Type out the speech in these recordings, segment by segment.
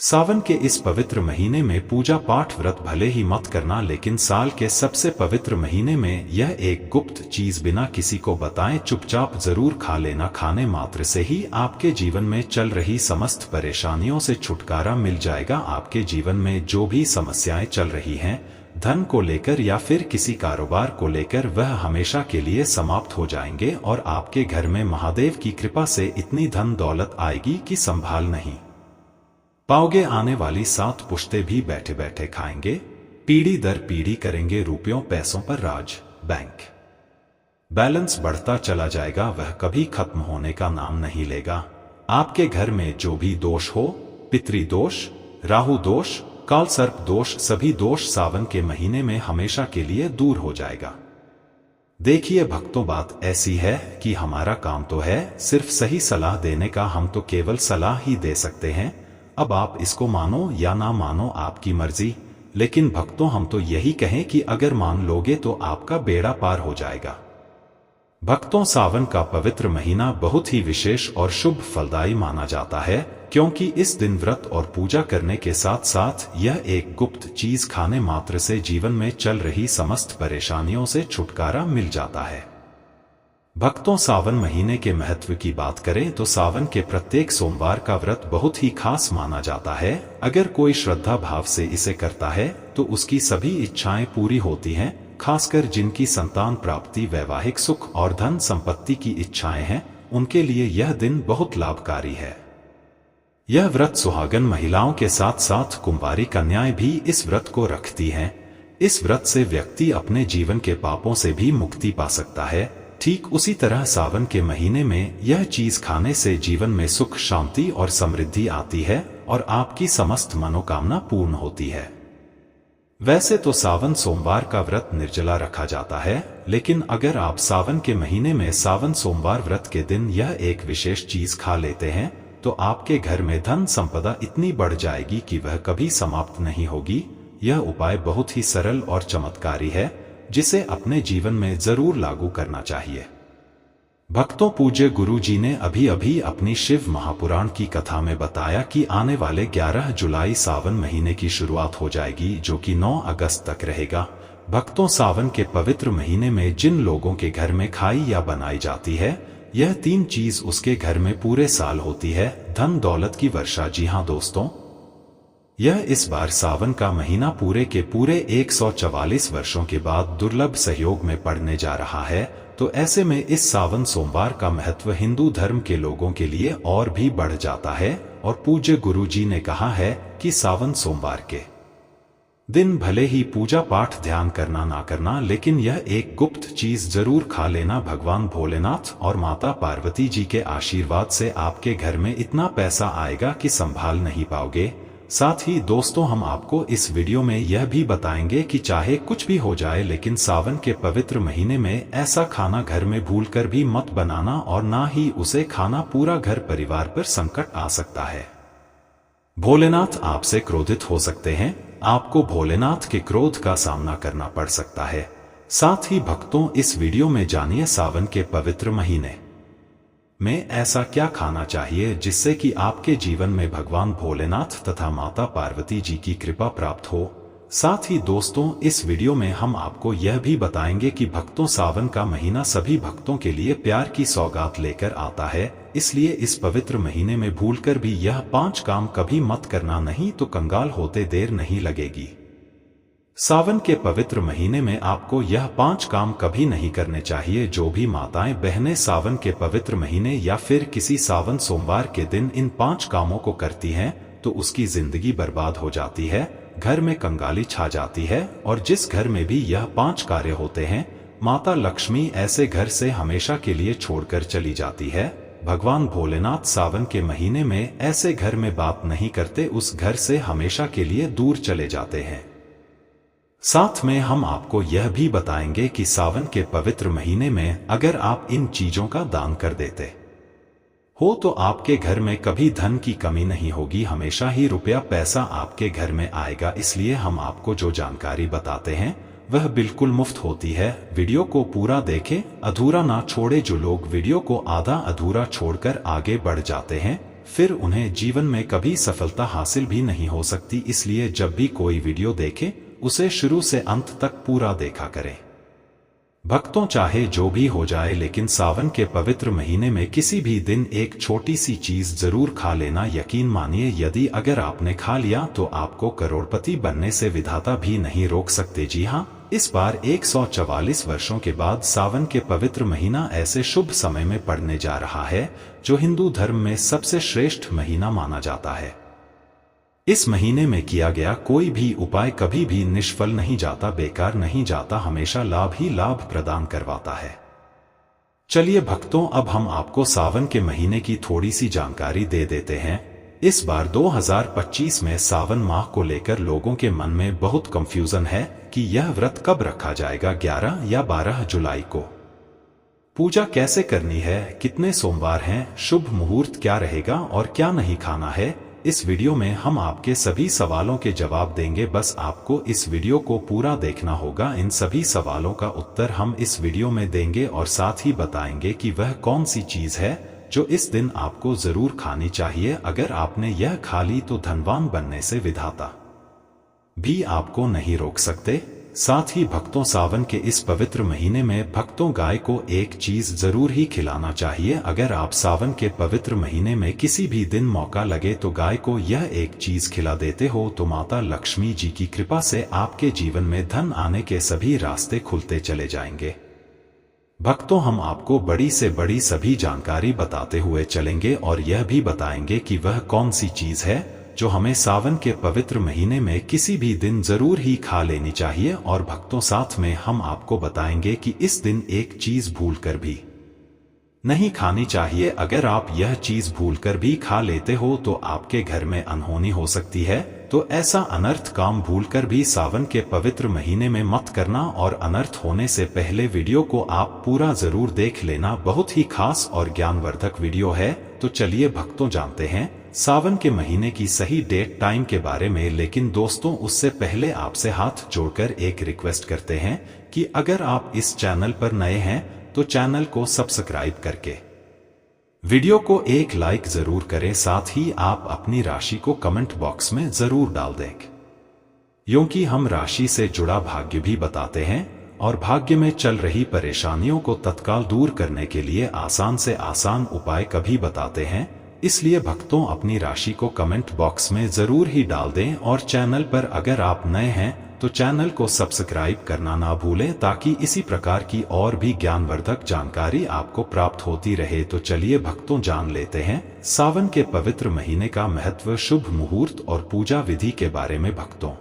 सावन के इस पवित्र महीने में पूजा पाठ व्रत भले ही मत करना, लेकिन साल के सबसे पवित्र महीने में यह एक गुप्त चीज बिना किसी को बताएं चुपचाप जरूर खा लेना। खाने मात्र से ही आपके जीवन में चल रही समस्त परेशानियों से छुटकारा मिल जाएगा। आपके जीवन में जो भी समस्याएं चल रही हैं, धन को लेकर या फिर किसी कारोबार को लेकर, वह हमेशा के लिए समाप्त हो जाएंगे और आपके घर में महादेव की कृपा से इतनी धन दौलत आएगी कि संभाल नहीं पाओगे। आने वाली 7 पुश्ते भी बैठे बैठे खाएंगे, पीढ़ी दर पीढ़ी करेंगे रुपयों पैसों पर राज। बैंक बैलेंस बढ़ता चला जाएगा, वह कभी खत्म होने का नाम नहीं लेगा। आपके घर में जो भी दोष हो, पितृदोष, राहु दोष, काल सर्प दोष, सभी दोष सावन के महीने में हमेशा के लिए दूर हो जाएगा। देखिए भक्तों, बात ऐसी है कि हमारा काम तो है सिर्फ सही सलाह देने का, हम तो केवल सलाह ही दे सकते हैं। अब आप इसको मानो या ना मानो आपकी मर्जी, लेकिन भक्तों हम तो यही कहें कि अगर मान लोगे तो आपका बेड़ा पार हो जाएगा। भक्तों, सावन का पवित्र महीना बहुत ही विशेष और शुभ फलदायी माना जाता है, क्योंकि इस दिन व्रत और पूजा करने के साथ साथ यह एक गुप्त चीज खाने मात्र से जीवन में चल रही समस्त परेशानियों से छुटकारा मिल जाता है। भक्तों, सावन महीने के महत्व की बात करें तो सावन के प्रत्येक सोमवार का व्रत बहुत ही खास माना जाता है। अगर कोई श्रद्धा भाव से इसे करता है तो उसकी सभी इच्छाएं पूरी होती हैं। खासकर जिनकी संतान प्राप्ति, वैवाहिक सुख और धन संपत्ति की इच्छाएं हैं, उनके लिए यह दिन बहुत लाभकारी है। यह व्रत सुहागन महिलाओं के साथ साथ कुंवारी कन्याएं भी इस व्रत को रखती हैं। इस व्रत से व्यक्ति अपने जीवन के पापों से भी मुक्ति पा सकता है। ठीक उसी तरह सावन के महीने में यह चीज खाने से जीवन में सुख, शांति और समृद्धि आती है और आपकी समस्त मनोकामना पूर्ण होती है। वैसे तो सावन सोमवार का व्रत निर्जला रखा जाता है, लेकिन अगर आप सावन के महीने में सावन सोमवार व्रत के दिन यह एक विशेष चीज खा लेते हैं तो आपके घर में धन संपदा इतनी बढ़ जाएगी कि वह कभी समाप्त नहीं होगी। यह उपाय बहुत ही सरल और चमत्कारी है, जिसे अपने जीवन में जरूर लागू करना चाहिए। भक्तों, पूज्य गुरु जी ने अभी अभी अपनी शिव महापुराण की कथा में बताया कि आने वाले 11 जुलाई सावन महीने की शुरुआत हो जाएगी, जो कि 9 अगस्त तक रहेगा। भक्तों, सावन के पवित्र महीने में जिन लोगों के घर में खाई या बनाई जाती है, यह 3 चीज उसके घर में पूरे साल होती है। धन दौलत की वर्षा। जी हाँ दोस्तों, यह इस बार सावन का महीना पूरे के पूरे 144 वर्षों के बाद दुर्लभ सहयोग में पड़ने जा रहा है। तो ऐसे में इस सावन सोमवार का महत्व हिंदू धर्म के लोगों के लिए और भी बढ़ जाता है। और पूज्य गुरु जी ने कहा है कि सावन सोमवार के दिन भले ही पूजा पाठ ध्यान करना ना करना, लेकिन यह एक गुप्त चीज जरूर खा लेना। भगवान भोलेनाथ और माता पार्वती जी के आशीर्वाद से आपके घर में इतना पैसा आएगा कि संभाल नहीं पाओगे। साथ ही दोस्तों, हम आपको इस वीडियो में यह भी बताएंगे कि चाहे कुछ भी हो जाए, लेकिन सावन के पवित्र महीने में ऐसा खाना घर में भूलकर भी मत बनाना, और ना ही उसे खाना पूरा घर परिवार पर संकट आ सकता है। भोलेनाथ आपसे क्रोधित हो सकते हैं, आपको भोलेनाथ के क्रोध का सामना करना पड़ सकता है। साथ ही भक्तों, इस वीडियो में जानिए सावन के पवित्र महीने में ऐसा क्या खाना चाहिए जिससे कि आपके जीवन में भगवान भोलेनाथ तथा माता पार्वती जी की कृपा प्राप्त हो। साथ ही दोस्तों, इस वीडियो में हम आपको यह भी बताएंगे कि भक्तों, सावन का महीना सभी भक्तों के लिए प्यार की सौगात लेकर आता है। इसलिए इस पवित्र महीने में भूलकर भी यह 5 काम कभी मत करना, नहीं तो कंगाल होते देर नहीं लगेगी। सावन के पवित्र महीने में आपको यह 5 काम कभी नहीं करने चाहिए। जो भी माताएं बहनें सावन के पवित्र महीने या फिर किसी सावन सोमवार के दिन इन 5 कामों को करती हैं तो उसकी जिंदगी बर्बाद हो जाती है, घर में कंगाली छा जाती है, और जिस घर में भी यह 5 कार्य होते हैं, माता लक्ष्मी ऐसे घर से हमेशा के लिए छोड़कर चली जाती है। भगवान भोलेनाथ सावन के महीने में ऐसे घर में बात नहीं करते, उस घर से हमेशा के लिए दूर चले जाते हैं। साथ में हम आपको यह भी बताएंगे कि सावन के पवित्र महीने में अगर आप इन चीजों का दान कर देते हो तो आपके घर में कभी धन की कमी नहीं होगी, हमेशा ही रुपया पैसा आपके घर में आएगा। इसलिए हम आपको जो जानकारी बताते हैं वह बिल्कुल मुफ्त होती है। वीडियो को पूरा देखें, अधूरा ना छोड़े। जो लोग वीडियो को आधा अधूरा छोड़कर आगे बढ़ जाते हैं, फिर उन्हें जीवन में कभी सफलता हासिल भी नहीं हो सकती। इसलिए जब भी कोई वीडियो देखे उसे शुरू से अंत तक पूरा देखा करें। भक्तों, चाहे जो भी हो जाए लेकिन सावन के पवित्र महीने में किसी भी दिन एक छोटी सी चीज जरूर खा लेना। यकीन मानिए, यदि अगर आपने खा लिया तो आपको करोड़पति बनने से विधाता भी नहीं रोक सकते। जी हाँ, इस बार 144 वर्षों के बाद सावन के पवित्र महीना ऐसे शुभ समय में पड़ने जा रहा है जो हिंदू धर्म में सबसे श्रेष्ठ महीना माना जाता है। इस महीने में किया गया कोई भी उपाय कभी भी निष्फल नहीं जाता, बेकार नहीं जाता, हमेशा लाभ ही लाभ प्रदान करवाता है। चलिए भक्तों, अब हम आपको सावन के महीने की थोड़ी सी जानकारी दे देते हैं। इस बार 2025 में सावन माह को लेकर लोगों के मन में बहुत कंफ्यूजन है कि यह व्रत कब रखा जाएगा, 11 या 12 जुलाई को। पूजा कैसे करनी है, कितने सोमवार हैं, शुभ मुहूर्त क्या रहेगा और क्या नहीं खाना है। इस वीडियो में हम आपके सभी सवालों के जवाब देंगे। बस आपको इस वीडियो को पूरा देखना होगा। इन सभी सवालों का उत्तर हम इस वीडियो में देंगे और साथ ही बताएंगे कि वह कौन सी चीज है जो इस दिन आपको जरूर खानी चाहिए। अगर आपने यह खा ली तो धनवान बनने से विधाता भी आपको नहीं रोक सकते। साथ ही भक्तों, सावन के इस पवित्र महीने में भक्तों गाय को एक चीज जरूर ही खिलाना चाहिए। अगर आप सावन के पवित्र महीने में किसी भी दिन मौका लगे तो गाय को यह एक चीज खिला देते हो तो माता लक्ष्मी जी की कृपा से आपके जीवन में धन आने के सभी रास्ते खुलते चले जाएंगे। भक्तों, हम आपको बड़ी से बड़ी सभी जानकारी बताते हुए चलेंगे और यह भी बताएंगे कि वह कौन सी चीज है जो हमें सावन के पवित्र महीने में किसी भी दिन जरूर ही खा लेनी चाहिए। और भक्तों, साथ में हम आपको बताएंगे कि इस दिन एक चीज भूलकर भी नहीं खानी चाहिए। अगर आप यह चीज भूलकर भी खा लेते हो तो आपके घर में अनहोनी हो सकती है। तो ऐसा अनर्थ काम भूलकर भी सावन के पवित्र महीने में मत करना और अनर्थ होने से पहले वीडियो को आप पूरा जरूर देख लेना। बहुत ही खास और ज्ञानवर्धक वीडियो है। तो चलिए भक्तों, जानते हैं सावन के महीने की सही डेट टाइम के बारे में। लेकिन दोस्तों, उससे पहले आपसे हाथ जोड़कर एक रिक्वेस्ट करते हैं कि अगर आप इस चैनल पर नए हैं तो चैनल को सब्सक्राइब करके वीडियो को एक लाइक जरूर करें। साथ ही आप अपनी राशि को कमेंट बॉक्स में जरूर डाल दें, क्योंकि हम राशि से जुड़ा भाग्य भी बताते हैं और भाग्य में चल रही परेशानियों को तत्काल दूर करने के लिए आसान से आसान उपाय कभी बताते हैं। इसलिए भक्तों, अपनी राशि को कमेंट बॉक्स में जरूर ही डाल दें और चैनल पर अगर आप नए हैं तो चैनल को सब्सक्राइब करना ना भूलें ताकि इसी प्रकार की और भी ज्ञानवर्धक जानकारी आपको प्राप्त होती रहे। तो चलिए भक्तों, जान लेते हैं सावन के पवित्र महीने का महत्व, शुभ मुहूर्त और पूजा विधि के बारे में। भक्तों,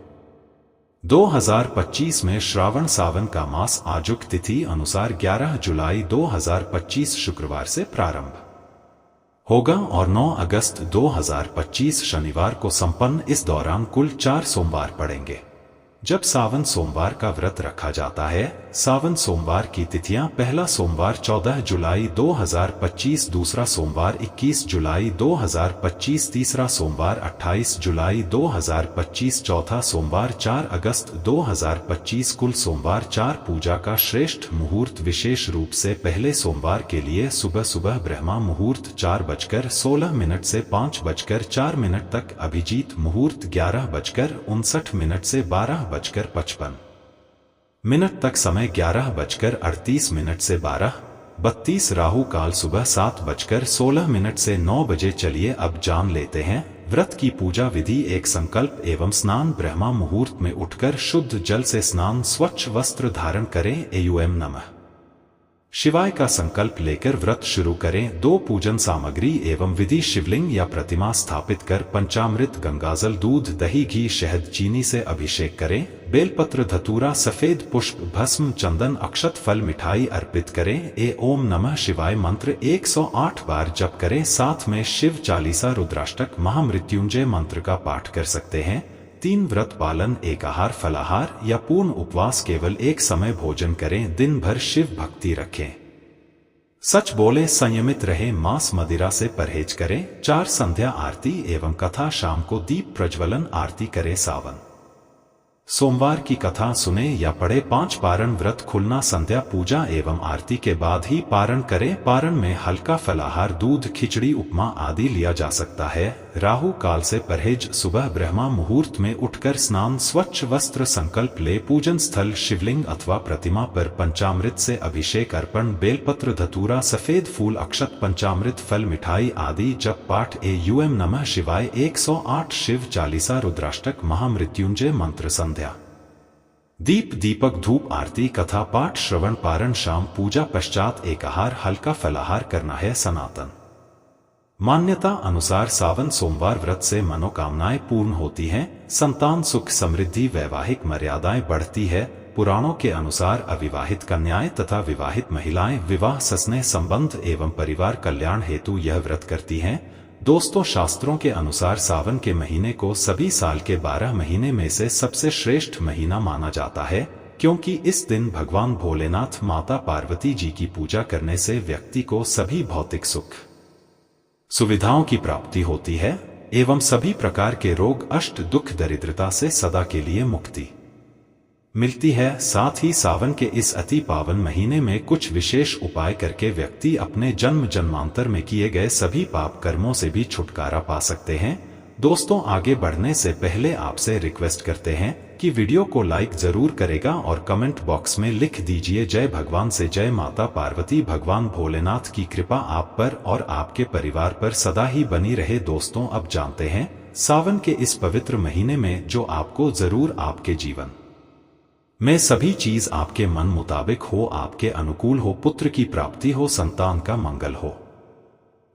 2025 में श्रावण सावन का मास आजुक तिथि अनुसार 11 जुलाई 2025 शुक्रवार से प्रारंभ होगा और 9 अगस्त 2025 शनिवार को संपन्न। इस दौरान कुल 4 सोमवार पड़ेंगे। जब सावन सोमवार का व्रत रखा जाता है, सावन सोमवार की तिथियां: पहला सोमवार 14 जुलाई 2025, दूसरा सोमवार 21 जुलाई 2025, तीसरा सोमवार 28 जुलाई 2025, चौथा सोमवार 4 अगस्त 2025। कुल सोमवार 4। पूजा का श्रेष्ठ मुहूर्त: विशेष रूप से पहले सोमवार के लिए सुबह सुबह ब्रह्मा मुहूर्त 4:16 से 5:04 तक, अभिजीत मुहूर्त 11:59 से 12:55 तक, समय 11:38 से 12:32, राहु काल सुबह 7:16 से 9 बजे। चलिए अब जान लेते हैं व्रत की पूजा विधि। एक संकल्प एवं स्नान: ब्रह्मा मुहूर्त में उठकर शुद्ध जल से स्नान, स्वच्छ वस्त्र धारण करें, एवं नमः शिवाय का संकल्प लेकर व्रत शुरू करें। 2 पूजन सामग्री एवं विधि: शिवलिंग या प्रतिमा स्थापित कर पंचामृत, गंगाजल, दूध, दही, घी, शहद, चीनी से अभिषेक करें। बेलपत्र, धतूरा, सफेद पुष्प, भस्म, चंदन, अक्षत, फल, मिठाई अर्पित करें। ओम नमः शिवाय मंत्र 108 बार जप करें। साथ में शिव चालीसा, रुद्राष्टक, महामृत्युंजय मंत्र का पाठ कर सकते हैं। 3 व्रत पालन: एकाहार, फलाहार या पूर्ण उपवास, केवल एक समय भोजन करें। दिन भर शिव भक्ति रखें, सच बोले, संयमित रहें, मांस मदिरा से परहेज करें। 4 संध्या आरती एवं कथा: शाम को दीप प्रज्वलन आरती करें। सावन सोमवार की कथा सुने या पढ़े। 5 पारण व्रत खुलना संध्या पूजा एवं आरती के बाद ही पारण करें। पारण में हल्का फलाहार दूध खिचड़ी उपमा आदि लिया जा सकता है। राहु काल से परहेज। सुबह ब्रह्मा मुहूर्त में उठकर स्नान, स्वच्छ वस्त्र, संकल्प ले। पूजन स्थल शिवलिंग अथवा प्रतिमा पर पंचामृत से अभिषेक, अर्पण, बेलपत्र, धतूरा, सफेद फूल, अक्षत, पंचामृत, फल, मिठाई आदि। जप पाठ एयूएम नमः शिवाय 108, शिव चालीसा, रुद्राष्टक, महामृत्युंजय मंत्र। संध्या दीप दीपक धूप आरती कथा पाठ श्रवण पारण। शाम पूजा पश्चात एकाहार हल्का फलाहार करना है। सनातन मान्यता अनुसार सावन सोमवार व्रत से मनोकामनाएं पूर्ण होती हैं, संतान सुख समृद्धि, वैवाहिक मर्यादाएं बढ़ती है। पुराणों के अनुसार अविवाहित कन्याएं तथा विवाहित महिलाएं विवाह, स्नेह संबंध एवं परिवार कल्याण हेतु यह व्रत करती हैं। दोस्तों, शास्त्रों के अनुसार सावन के महीने को सभी साल के 12 महीने में से सबसे श्रेष्ठ महीना माना जाता है, क्योंकि इस दिन भगवान भोलेनाथ, माता पार्वती जी की पूजा करने से व्यक्ति को सभी भौतिक सुख सुविधाओं की प्राप्ति होती है एवं सभी प्रकार के रोग, अष्ट, दुख, दरिद्रता से सदा के लिए मुक्ति मिलती है। साथ ही सावन के इस अति पावन महीने में कुछ विशेष उपाय करके व्यक्ति अपने जन्म जन्मांतर में किए गए सभी पाप कर्मों से भी छुटकारा पा सकते हैं। दोस्तों, आगे बढ़ने से पहले आपसे रिक्वेस्ट करते हैं कि वीडियो को लाइक जरूर करेगा और कमेंट बॉक्स में लिख दीजिए जय भगवान से जय माता पार्वती। भगवान भोलेनाथ की कृपा आप पर और आपके परिवार पर सदा ही बनी रहे। दोस्तों, अब जानते हैं सावन के इस पवित्र महीने में जो आपको जरूर आपके जीवन में सभी चीज आपके मन मुताबिक हो, आपके अनुकूल हो, पुत्र की प्राप्ति हो, संतान का मंगल हो,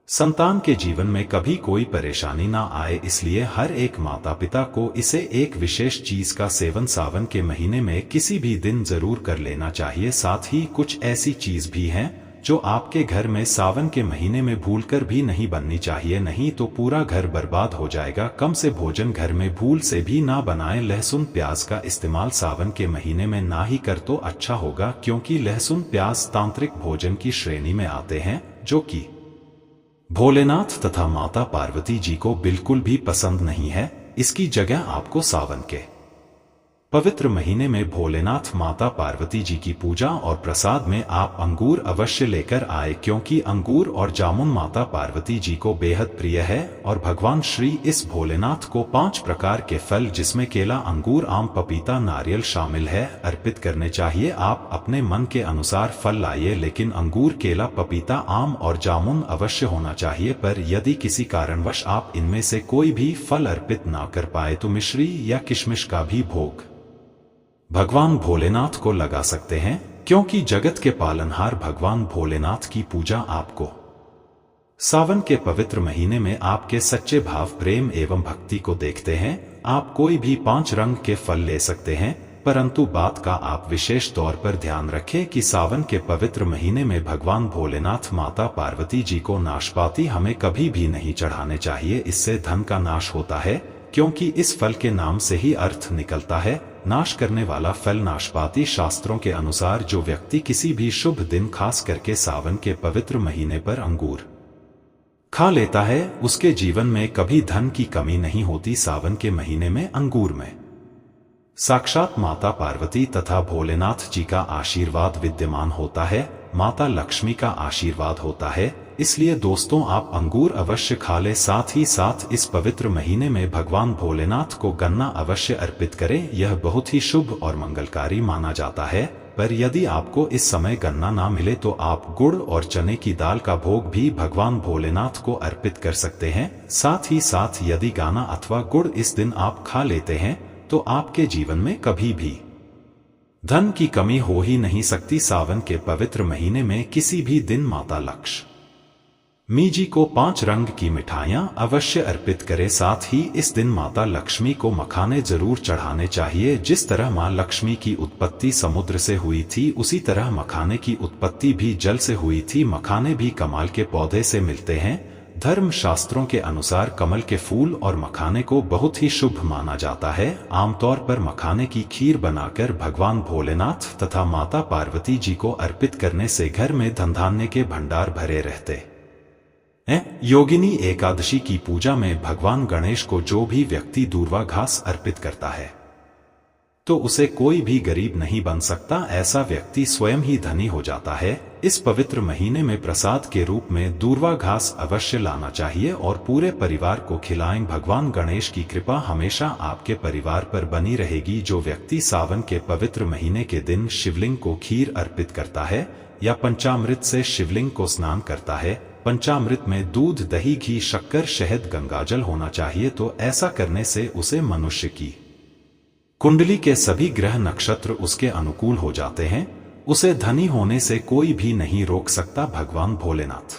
संतान के जीवन में कभी कोई परेशानी ना आए। इसलिए हर एक माता पिता को इसे एक विशेष चीज का सेवन सावन के महीने में किसी भी दिन जरूर कर लेना चाहिए। साथ ही कुछ ऐसी चीज भी हैं जो आपके घर में सावन के महीने में भूलकर भी नहीं बननी चाहिए, नहीं तो पूरा घर बर्बाद हो जाएगा। कम से भोजन घर में भूल से भी ना बनाएं। लहसुन प्याज का इस्तेमाल सावन के महीने में ना ही कर तो अच्छा होगा, क्योंकि लहसुन प्याज तांत्रिक भोजन की श्रेणी में आते हैं, जो कि भोलेनाथ तथा माता पार्वती जी को बिल्कुल भी पसंद नहीं है। इसकी जगह आपको सावन के पवित्र महीने में भोलेनाथ, माता पार्वती जी की पूजा और प्रसाद में आप अंगूर अवश्य लेकर आए, क्योंकि अंगूर और जामुन माता पार्वती जी को बेहद प्रिय है। और भगवान श्री इस भोलेनाथ को 5 प्रकार के फल, जिसमें केला, अंगूर, आम, पपीता, नारियल शामिल है, अर्पित करने चाहिए। आप अपने मन के अनुसार फल लाइए, लेकिन अंगूर, केला, पपीता, आम और जामुन अवश्य होना चाहिए। पर यदि किसी कारणवश आप इनमें से कोई भी फल अर्पित ना कर पाए तो मिश्री या किशमिश का भी भोग भगवान भोलेनाथ को लगा सकते हैं, क्योंकि जगत के पालनहार भगवान भोलेनाथ की पूजा आपको सावन के पवित्र महीने में आपके सच्चे भाव, प्रेम एवं भक्ति को देखते हैं। आप कोई भी 5 रंग के फल ले सकते हैं, परंतु बात का आप विशेष तौर पर ध्यान रखें कि सावन के पवित्र महीने में भगवान भोलेनाथ, माता पार्वती जी को नाशपाती हमें कभी भी नहीं चढ़ाने चाहिए। इससे धन का नाश होता है, क्योंकि इस फल के नाम से ही अर्थ निकलता है नाश करने वाला फल, नाशपाती। शास्त्रों के अनुसार जो व्यक्ति किसी भी शुभ दिन, खास करके सावन के पवित्र महीने पर अंगूर खा लेता है, उसके जीवन में कभी धन की कमी नहीं होती। सावन के महीने में अंगूर में साक्षात माता पार्वती तथा भोलेनाथ जी का आशीर्वाद विद्यमान होता है, माता लक्ष्मी का आशीर्वाद होता है। इसलिए दोस्तों, आप अंगूर अवश्य खा ले। साथ ही साथ इस पवित्र महीने में भगवान भोलेनाथ को गन्ना अवश्य अर्पित करें, यह बहुत ही शुभ और मंगलकारी माना जाता है। पर यदि आपको इस समय गन्ना ना मिले तो आप गुड़ और चने की दाल का भोग भी भगवान भोलेनाथ को अर्पित कर सकते हैं। साथ ही साथ यदि गाना अथवा गुड़ इस दिन आप खा लेते हैं तो आपके जीवन में कभी भी धन की कमी हो ही नहीं सकती। सावन के पवित्र महीने में किसी भी दिन माता लक्ष्मी जी को 5 रंग की मिठाइयां अवश्य अर्पित करें। साथ ही इस दिन माता लक्ष्मी को मखाने जरूर चढ़ाने चाहिए। जिस तरह मां लक्ष्मी की उत्पत्ति समुद्र से हुई थी, उसी तरह मखाने की उत्पत्ति भी जल से हुई थी। मखाने भी कमाल के पौधे से मिलते हैं। धर्म शास्त्रों के अनुसार कमल के फूल और मखाने को बहुत ही शुभ माना जाता है। आमतौर पर मखाने की खीर बनाकर भगवान भोलेनाथ तथा माता पार्वती जी को अर्पित करने से घर में धन धान्य के भंडार भरे रहते हैं। योगिनी एकादशी की पूजा में भगवान गणेश को जो भी व्यक्ति दूर्वा घास अर्पित करता है, तो उसे कोई भी गरीब नहीं बन सकता, ऐसा व्यक्ति स्वयं ही धनी हो जाता है। इस पवित्र महीने में प्रसाद के रूप में दूर्वा घास अवश्य लाना चाहिए और पूरे परिवार को खिलाएं। भगवान गणेश की कृपा हमेशा आपके परिवार पर बनी रहेगी। जो व्यक्ति सावन के पवित्र महीने के दिन शिवलिंग को खीर अर्पित करता है या पंचामृत से शिवलिंग को स्नान करता है, पंचामृत में दूध, दही, घी, शक्कर, शहद, गंगाजल होना चाहिए, तो ऐसा करने से उसे मनुष्य की कुंडली के सभी ग्रह नक्षत्र उसके अनुकूल हो जाते हैं। उसे धनी होने से कोई भी नहीं रोक सकता। भगवान भोलेनाथ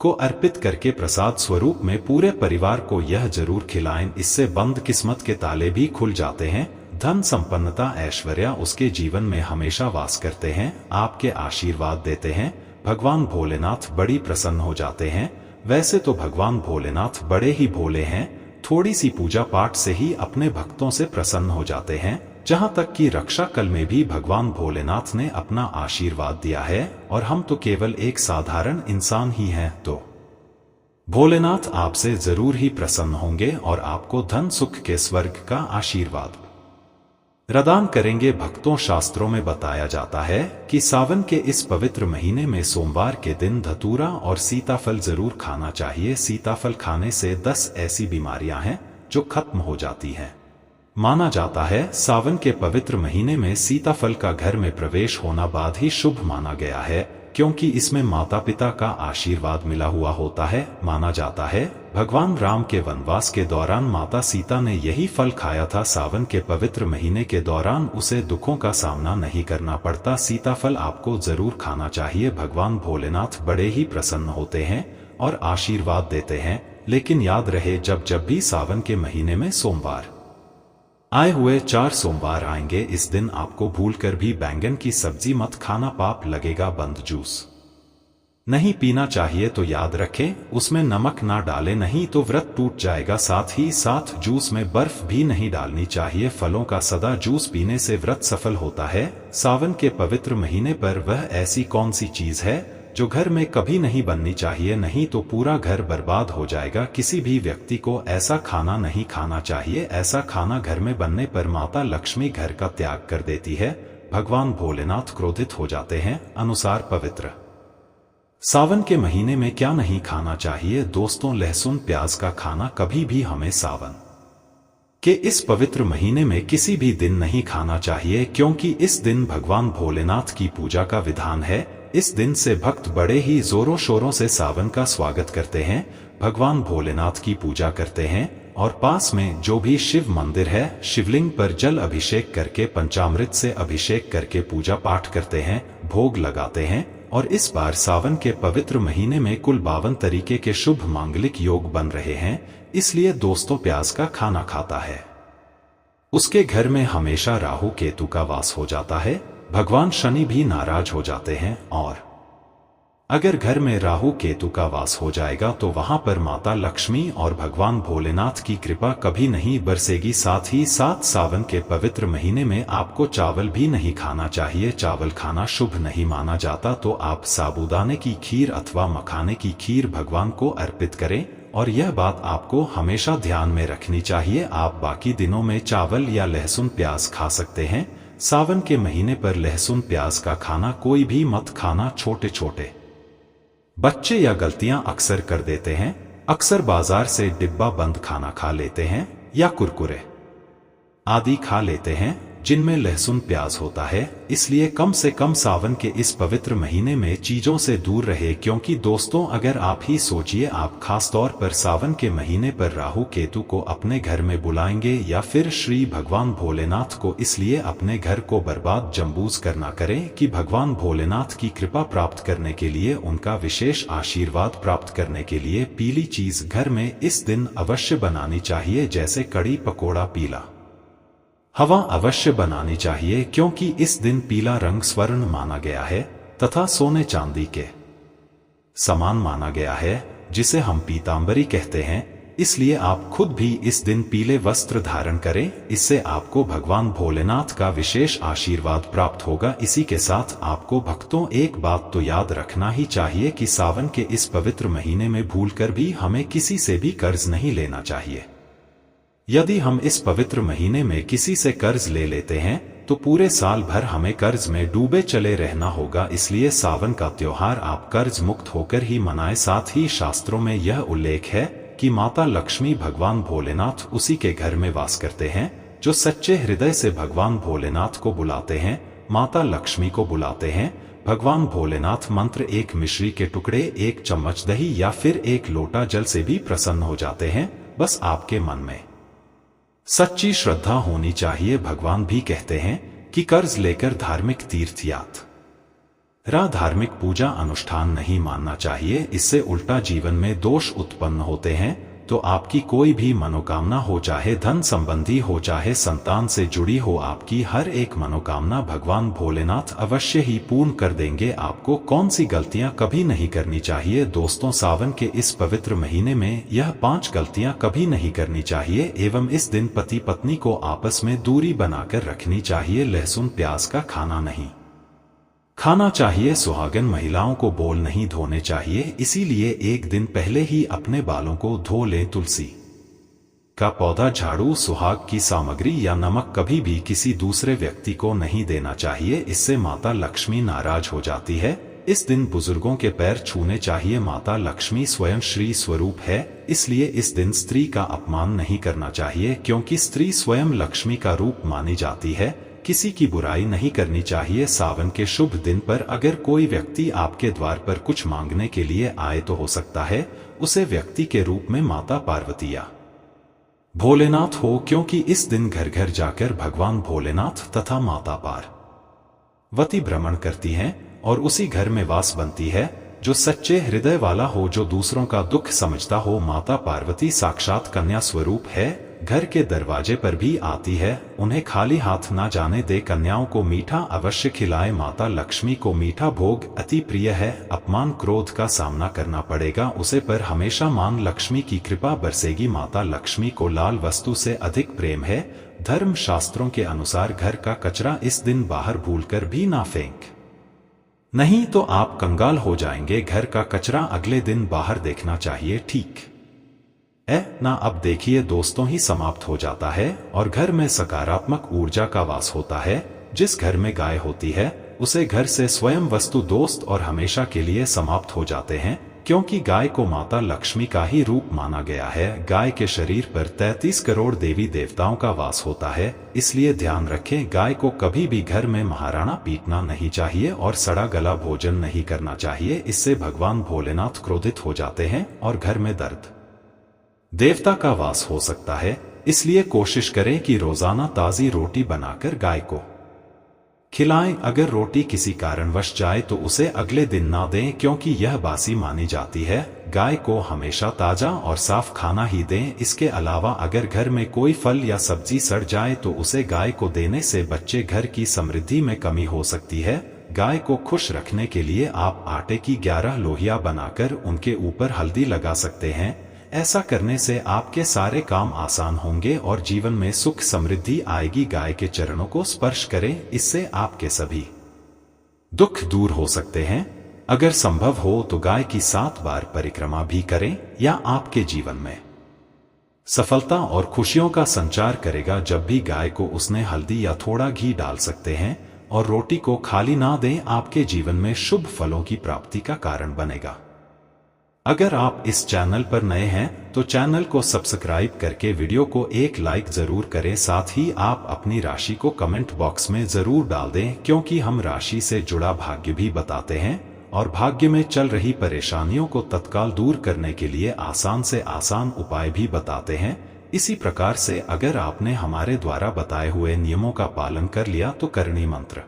को अर्पित करके प्रसाद स्वरूप में पूरे परिवार को यह जरूर खिलाएं, इससे बंद किस्मत के ताले भी खुल जाते हैं। धन, संपन्नता, ऐश्वर्य उसके जीवन में हमेशा वास करते हैं, आपके आशीर्वाद देते हैं। भगवान भोलेनाथ बड़ी प्रसन्न हो जाते हैं। वैसे तो भगवान भोलेनाथ बड़े ही भोले हैं, थोड़ी सी पूजा पाठ से ही अपने भक्तों से प्रसन्न हो जाते हैं। जहां तक कि रक्षा कल में भी भगवान भोलेनाथ ने अपना आशीर्वाद दिया है और हम तो केवल एक साधारण इंसान ही हैं, तो भोलेनाथ आपसे जरूर ही प्रसन्न होंगे और आपको धन, सुख के स्वर्ग का आशीर्वाद प्रदान करेंगे। भक्तों, शास्त्रों में बताया जाता है कि सावन के इस पवित्र महीने में सोमवार के दिन धतूरा और सीताफल जरूर खाना चाहिए। सीताफल खाने से 10 ऐसी बीमारियां हैं जो खत्म हो जाती हैं। माना जाता है सावन के पवित्र महीने में सीताफल का घर में प्रवेश होना बाद ही शुभ माना गया है, क्योंकि इसमें माता पिता का आशीर्वाद मिला हुआ होता है। माना जाता है भगवान राम के वनवास के दौरान माता सीता ने यही फल खाया था। सावन के पवित्र महीने के दौरान उसे दुखों का सामना नहीं करना पड़ता। सीताफल आपको जरूर खाना चाहिए। भगवान भोलेनाथ बड़े ही प्रसन्न होते हैं और आशीर्वाद देते हैं। लेकिन याद रहे, जब भी सावन के महीने में सोमवार आए हुए 4 सोमवार आएंगे, इस दिन आपको भूलकर भी बैंगन की सब्जी मत खाना, पाप लगेगा। बंद जूस नहीं पीना चाहिए, तो याद रखें उसमें नमक ना डालें, नहीं तो व्रत टूट जाएगा। साथ ही साथ जूस में बर्फ भी नहीं डालनी चाहिए। फलों का सदा जूस पीने से व्रत सफल होता है। सावन के पवित्र महीने पर वह ऐसी कौन सी चीज है जो घर में कभी नहीं बननी चाहिए, नहीं तो पूरा घर बर्बाद हो जाएगा। किसी भी व्यक्ति को ऐसा खाना नहीं खाना चाहिए। ऐसा खाना घर में बनने पर माता लक्ष्मी घर का त्याग कर देती है, भगवान भोलेनाथ क्रोधित हो जाते हैं। अनुसार पवित्र सावन के महीने में क्या नहीं खाना चाहिए? दोस्तों, लहसुन प्याज का खाना कभी भी हमें सावन के इस पवित्र महीने में किसी भी दिन नहीं खाना चाहिए, क्योंकि इस दिन भगवान भोलेनाथ की पूजा का विधान है। इस दिन से भक्त बड़े ही जोरों शोरों से सावन का स्वागत करते हैं, भगवान भोलेनाथ की पूजा करते हैं और पास में जो भी शिव मंदिर है, शिवलिंग पर जल अभिषेक करके पंचामृत से अभिषेक करके पूजा पाठ करते हैं, भोग लगाते हैं। और इस बार सावन के पवित्र महीने में कुल 52 तरीके के शुभ मांगलिक योग बन रहे हैं। इसलिए दोस्तों, प्याज का खाना खाता है उसके घर में हमेशा राहु केतु का वास हो जाता है, भगवान शनि भी नाराज हो जाते हैं। और अगर घर में राहु केतु का वास हो जाएगा तो वहां पर माता लक्ष्मी और भगवान भोलेनाथ की कृपा कभी नहीं बरसेगी। साथ ही साथ सावन के पवित्र महीने में आपको चावल भी नहीं खाना चाहिए। चावल खाना शुभ नहीं माना जाता, तो आप साबूदाने की खीर अथवा मखाने की खीर भगवान को अर्पित करें। और यह बात आपको हमेशा ध्यान में रखनी चाहिए, आप बाकी दिनों में चावल या लहसुन प्याज खा सकते हैं। सावन के महीने पर लहसुन प्याज का खाना कोई भी मत खाना। छोटे छोटे बच्चे या गलतियां अक्सर कर देते हैं, अक्सर बाजार से डिब्बा बंद खाना खा लेते हैं या कुरकुरे आदि खा लेते हैं जिनमें लहसुन प्याज होता है। इसलिए कम से कम सावन के इस पवित्र महीने में चीजों से दूर रहे। क्योंकि दोस्तों, अगर आप ही सोचिए, आप खास तौर पर सावन के महीने पर राहु केतु को अपने घर में बुलाएंगे या फिर श्री भगवान भोलेनाथ को, इसलिए अपने घर को बर्बाद जम्बूज करना करें कि भगवान भोलेनाथ की कृपा प्राप्त करने के लिए, उनका विशेष आशीर्वाद प्राप्त करने के लिए पीली चीज घर में इस दिन अवश्य बनानी चाहिए, जैसे कड़ी पकोड़ा। पीला हवा अवश्य बनानी चाहिए, क्योंकि इस दिन पीला रंग स्वर्ण माना गया है तथा सोने चांदी के समान माना गया है, जिसे हम पीतांबरी कहते हैं। इसलिए आप खुद भी इस दिन पीले वस्त्र धारण करें, इससे आपको भगवान भोलेनाथ का विशेष आशीर्वाद प्राप्त होगा। इसी के साथ आपको भक्तों एक बात तो याद रखना ही चाहिए कि सावन के इस पवित्र महीने में भूलकर भी हमें किसी से भी कर्ज नहीं लेना चाहिए। यदि हम इस पवित्र महीने में किसी से कर्ज ले लेते हैं तो पूरे साल भर हमें कर्ज में डूबे चले रहना होगा। इसलिए सावन का त्योहार आप कर्ज मुक्त होकर ही मनाएं। साथ ही शास्त्रों में यह उल्लेख है कि माता लक्ष्मी भगवान भोलेनाथ उसी के घर में वास करते हैं जो सच्चे हृदय से भगवान भोलेनाथ को बुलाते हैं, माता लक्ष्मी को बुलाते हैं। भगवान भोलेनाथ मंत्र एक मिश्री के टुकड़े, एक चम्मच दही या फिर एक लोटा जल से भी प्रसन्न हो जाते हैं। बस आपके मन में सच्ची श्रद्धा होनी चाहिए। भगवान भी कहते हैं कि कर्ज लेकर धार्मिक तीर्थ यात्रा, धार्मिक पूजा अनुष्ठान नहीं मानना चाहिए। इससे उल्टा जीवन में दोष उत्पन्न होते हैं। तो आपकी कोई भी मनोकामना हो, चाहे धन संबंधी हो, चाहे संतान से जुड़ी हो, आपकी हर एक मनोकामना भगवान भोलेनाथ अवश्य ही पूर्ण कर देंगे। आपको कौन सी गलतियां कभी नहीं करनी चाहिए? दोस्तों, सावन के इस पवित्र महीने में यह 5 गलतियां कभी नहीं करनी चाहिए एवं इस दिन पति पत्नी को आपस में दूरी बनाकर रखनी चाहिए। लहसुन प्याज का खाना नहीं खाना चाहिए। सुहागन महिलाओं को बोल नहीं धोने चाहिए, इसीलिए एक दिन पहले ही अपने बालों को धो लें। तुलसी का पौधा, झाड़ू, सुहाग की सामग्री या नमक कभी भी किसी दूसरे व्यक्ति को नहीं देना चाहिए। इससे माता लक्ष्मी नाराज हो जाती है। इस दिन बुजुर्गों के पैर छूने चाहिए। माता लक्ष्मी स्वयं श्री स्वरूप है, इसलिए इस दिन स्त्री का अपमान नहीं करना चाहिए, क्योंकि स्त्री स्वयं लक्ष्मी का रूप मानी जाती है। किसी की बुराई नहीं करनी चाहिए। सावन के शुभ दिन पर अगर कोई व्यक्ति आपके द्वार पर कुछ मांगने के लिए आए तो हो सकता है उसे व्यक्ति के रूप में माता पार्वती या भोलेनाथ हो, क्योंकि इस दिन घर घर जाकर भगवान भोलेनाथ तथा माता पार्वती भ्रमण करती हैं और उसी घर में वास बनती है जो सच्चे हृदय वाला हो, जो दूसरों का दुख समझता हो। माता पार्वती साक्षात कन्या स्वरूप है, घर के दरवाजे पर भी आती है। उन्हें खाली हाथ ना जाने दे। कन्याओं को मीठा अवश्य खिलाए। माता लक्ष्मी को मीठा भोग अति प्रिय है। अपमान क्रोध का सामना करना पड़ेगा उसे, पर हमेशा मान लक्ष्मी की कृपा बरसेगी। माता लक्ष्मी को लाल वस्तु से अधिक प्रेम है। धर्म शास्त्रों के अनुसार घर का कचरा इस दिन बाहर भूलकर भी ना फेंक, नहीं तो आप कंगाल हो जाएंगे। घर का कचरा अगले दिन बाहर देखना चाहिए, ठीक ना? अब देखिए दोस्तों, ही समाप्त हो जाता है और घर में सकारात्मक ऊर्जा का वास होता है। जिस घर में गाय होती है उसे घर से स्वयं वस्तु दोस्त और हमेशा के लिए समाप्त हो जाते हैं, क्योंकि गाय को माता लक्ष्मी का ही रूप माना गया है। गाय के शरीर पर 33 करोड़ देवी देवताओं का वास होता है, इसलिए ध्यान रखें, गाय को कभी भी घर में महाराणा पीटना नहीं चाहिए और सड़ा गला भोजन नहीं करना चाहिए। इससे भगवान भोलेनाथ क्रोधित हो जाते हैं और घर में दर्द देवता का वास हो सकता है। इसलिए कोशिश करें कि रोजाना ताजी रोटी बनाकर गाय को खिलाएं। अगर रोटी किसी कारणवश जाए तो उसे अगले दिन ना दें, क्योंकि यह बासी मानी जाती है। गाय को हमेशा ताजा और साफ खाना ही दें। इसके अलावा अगर घर में कोई फल या सब्जी सड़ जाए तो उसे गाय को देने से बच्चे घर की समृद्धि में कमी हो सकती है। गाय को खुश रखने के लिए आप आटे की 11 लोहिया बनाकर उनके ऊपर हल्दी लगा सकते हैं। ऐसा करने से आपके सारे काम आसान होंगे और जीवन में सुख समृद्धि आएगी। गाय के चरणों को स्पर्श करें, इससे आपके सभी दुख दूर हो सकते हैं। अगर संभव हो तो गाय की 7 बार परिक्रमा भी करें, या आपके जीवन में सफलता और खुशियों का संचार करेगा। जब भी गाय को उसने हल्दी या थोड़ा घी डाल सकते हैं और रोटी को खाली ना दें, आपके जीवन में शुभ फलों की प्राप्ति का कारण बनेगा। अगर आप इस चैनल पर नए हैं तो चैनल को सब्सक्राइब करके वीडियो को एक लाइक जरूर करें। साथ ही आप अपनी राशि को कमेंट बॉक्स में जरूर डाल दें, क्योंकि हम राशि से जुड़ा भाग्य भी बताते हैं और भाग्य में चल रही परेशानियों को तत्काल दूर करने के लिए आसान से आसान उपाय भी बताते हैं। इसी प्रकार से अगर आपने हमारे द्वारा बताए हुए नियमों का पालन कर लिया तो करणी मंत्र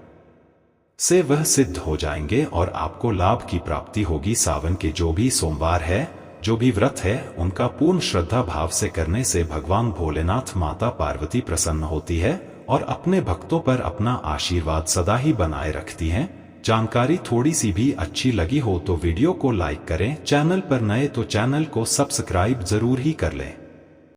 से वह सिद्ध हो जाएंगे और आपको लाभ की प्राप्ति होगी। सावन के जो भी सोमवार है, जो भी व्रत है, उनका पूर्ण श्रद्धा भाव से करने से भगवान भोलेनाथ माता पार्वती प्रसन्न होती है और अपने भक्तों पर अपना आशीर्वाद सदा ही बनाए रखती हैं। जानकारी थोड़ी सी भी अच्छी लगी हो तो वीडियो को लाइक करें। चैनल पर नए तो चैनल को सब्सक्राइब जरूर ही कर लें।